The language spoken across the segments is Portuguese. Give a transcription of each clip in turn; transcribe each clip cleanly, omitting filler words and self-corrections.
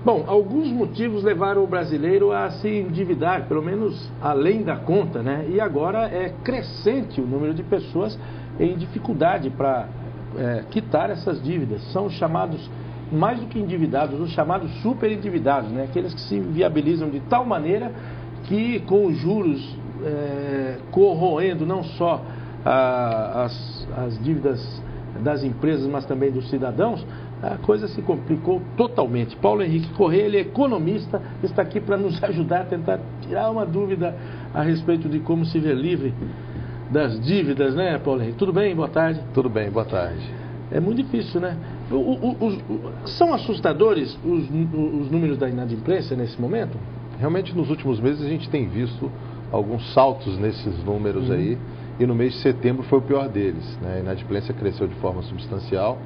Bom, alguns motivos levaram o brasileiro a se endividar, pelo menos além da conta, né? E agora é crescente o número de pessoas em dificuldade para quitar essas dívidas. São os chamados, mais do que endividados, os chamados super endividados, né? Aqueles que se viabilizam de tal maneira que, com os juros corroendo não só as dívidas das empresas, mas também dos cidadãos, a coisa se complicou totalmente. Paulo Henrique Corrêa, ele é economista, está aqui para nos ajudar a tentar tirar uma dúvida a respeito de como se ver livre das dívidas, né, Paulo Henrique? Tudo bem? Boa tarde. Tudo bem, boa tarde. É muito difícil, né? São assustadores os números da inadimplência nesse momento? Realmente, nos últimos meses, a gente tem visto alguns saltos nesses números aí, e no mês de setembro foi o pior deles, né? A inadimplência cresceu de forma substancial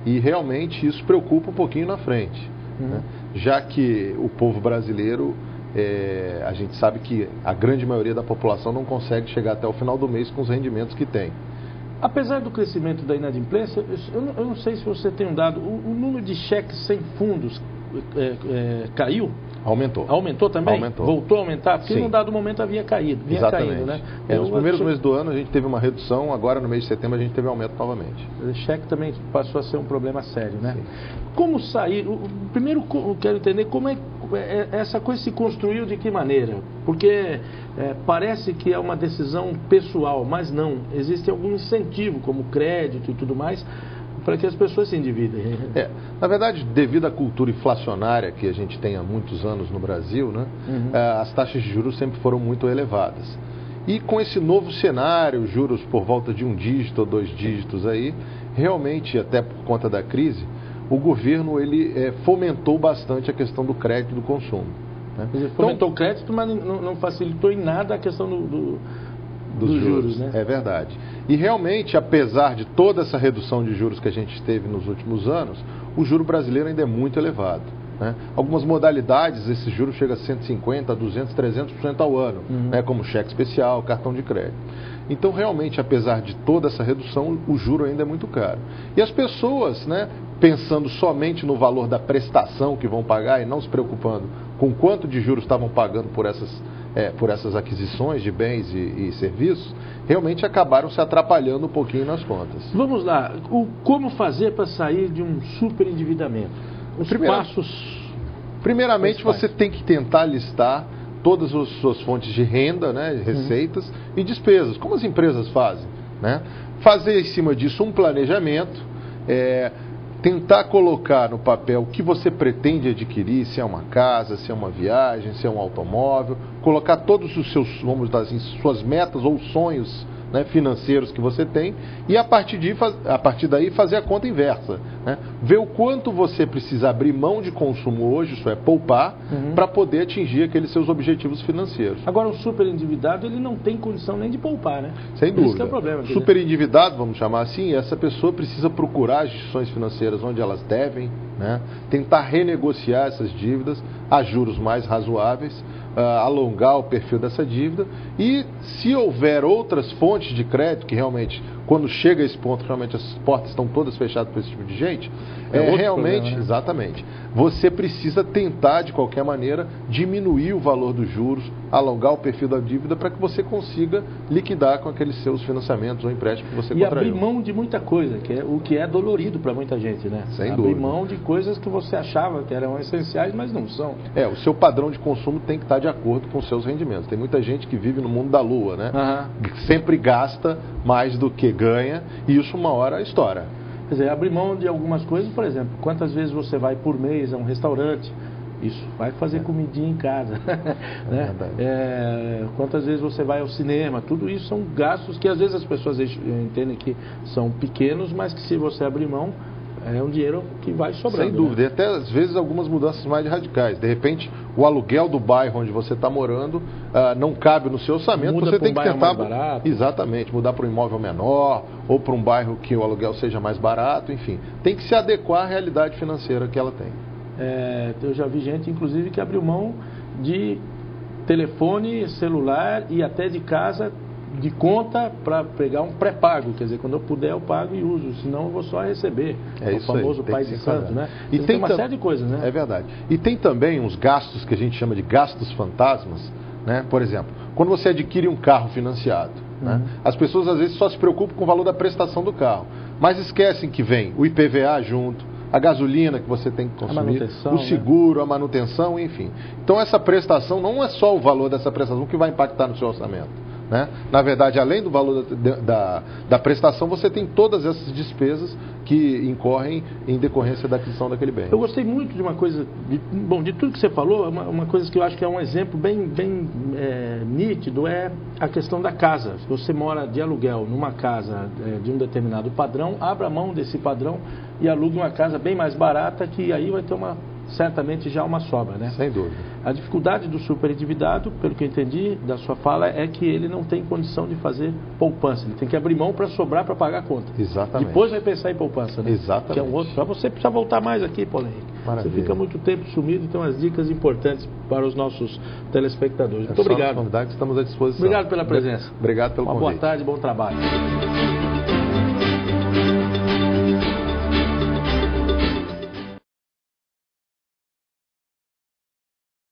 e realmente isso preocupa um pouquinho na frente, né? Já que o povo brasileiro, a gente sabe que a grande maioria da população não consegue chegar até o final do mês com os rendimentos que tem. Apesar do crescimento da inadimplência, eu não sei se você tem um dado, o número de cheques sem fundos caiu? Aumentou. Aumentou também? Aumentou. Voltou a aumentar? Porque Sim. num dado momento havia caído. Exatamente. Caindo, né? Nos primeiros meses do ano a gente teve uma redução, agora no mês de setembro a gente teve um aumento novamente. O cheque também passou a ser um problema sério, né? Sim. Como sair? Primeiro eu quero entender como essa coisa se construiu, de que maneira? Porque parece que é uma decisão pessoal, mas não. Existe algum incentivo, como crédito e tudo mais, para que as pessoas se endividem. Na verdade, devido à cultura inflacionária que a gente tem há muitos anos no Brasil, né, as taxas de juros sempre foram muito elevadas. E com esse novo cenário, juros por volta de 1 dígito ou 2 dígitos aí, realmente, até por conta da crise, o governo ele fomentou bastante a questão do crédito e do consumo, né? Fomentou o crédito, mas não facilitou em nada a questão dos juros, né? É verdade. E realmente, apesar de toda essa redução de juros que a gente teve nos últimos anos, o juro brasileiro ainda é muito elevado, né? Algumas modalidades, esse juro chega a 150%, 200%, 300% ao ano, né? Como cheque especial, cartão de crédito. Então, realmente, apesar de toda essa redução, o juro ainda é muito caro. E as pessoas, né, pensando somente no valor da prestação que vão pagar e não se preocupando com quanto de juros estavam pagando por essas aquisições de bens e serviços, realmente acabaram se atrapalhando um pouquinho nas contas. Vamos lá, como fazer para sair de um super endividamento? Os passos... Primeiramente, você tem que tentar listar todas as suas fontes de renda, né, receitas e despesas, como as empresas fazem, né? Fazer em cima disso um planejamento, tentar colocar no papel o que você pretende adquirir, se é uma casa, se é uma viagem, se é um automóvel, colocar todos os seus, vamos dizer assim, suas metas ou sonhos, né, financeiros que você tem, e a partir daí fazer a conta inversa, né? Ver o quanto você precisa abrir mão de consumo hoje, isso é, poupar, para poder atingir aqueles seus objetivos financeiros. Agora, o super endividado, ele não tem condição nem de poupar, né? Sem dúvida. Esse que é o problema. Super endividado, vamos chamar assim, essa pessoa precisa procurar as instituições financeiras onde elas devem, né? Tentar renegociar essas dívidas a juros mais razoáveis, alongar o perfil dessa dívida, e se houver outras fontes de crédito que realmente, quando chega a esse ponto, realmente as portas estão todas fechadas para esse tipo de gente, realmente, problema, né? Exatamente, você precisa tentar de qualquer maneira diminuir o valor dos juros, alongar o perfil da dívida para que você consiga liquidar com aqueles seus financiamentos ou empréstimos que você contraiu. E abrir mão de muita coisa, o que é dolorido para muita gente, né? Sem dúvida. Abrir mão de coisas que você achava que eram essenciais, mas não são. O seu padrão de consumo tem que estar de acordo com os seus rendimentos. Tem muita gente que vive no mundo da lua, né? Sempre gasta mais do que ganha, e isso uma hora estoura. Quer dizer, abrir mão de algumas coisas, por exemplo, quantas vezes você vai por mês a um restaurante? Isso, vai fazer comidinha em casa, né? Quantas vezes você vai ao cinema? Tudo isso são gastos que às vezes as pessoas entendem que são pequenos, mas que se você abrir mão, é um dinheiro que vai sobrando. Sem dúvida, né? E até às vezes algumas mudanças mais radicais. De repente, o aluguel do bairro onde você está morando não cabe no seu orçamento. Muda você tem um que bairro tentar, mais barato. Exatamente, mudar para um imóvel menor ou para um bairro que o aluguel seja mais barato, enfim. Tem que se adequar à realidade financeira que ela tem. Eu já vi gente, inclusive, que abriu mão de telefone, celular e até de casa de conta para pegar um pré-pago, quer dizer, quando eu puder eu pago e uso, senão eu vou só receber. É o isso famoso aí, pai de santo, né? E tem uma série de coisas, né? É verdade. E tem também uns gastos que a gente chama de gastos fantasmas, né? Por exemplo, quando você adquire um carro financiado, né? As pessoas às vezes só se preocupam com o valor da prestação do carro, mas esquecem que vem o IPVA junto, a gasolina que você tem que consumir, o seguro, a manutenção, enfim. Então essa prestação não é só o valor dessa prestação que vai impactar no seu orçamento, né? Na verdade, além do valor da prestação, você tem todas essas despesas que incorrem em decorrência da aquisição daquele bem. Eu gostei muito de uma coisa, de tudo que você falou, uma coisa que eu acho que é um exemplo bem nítido é a questão da casa. Se você mora de aluguel numa casa de um determinado padrão, abra mão desse padrão e alugue uma casa bem mais barata, que aí vai ter certamente já uma sobra, né? Sem dúvida. A dificuldade do superendividado, pelo que eu entendi da sua fala, é que ele não tem condição de fazer poupança. Ele tem que abrir mão para sobrar para pagar a conta. Exatamente. Depois vai pensar em poupança, né? Exatamente. Que é um outro. Para você precisa voltar mais aqui, Paulo Henrique. Maravilha. Você fica muito tempo sumido, então as dicas importantes para os nossos telespectadores. Muito obrigado. Estamos à disposição. Obrigado pela presença. Obrigado pelo convite. Boa tarde, bom trabalho.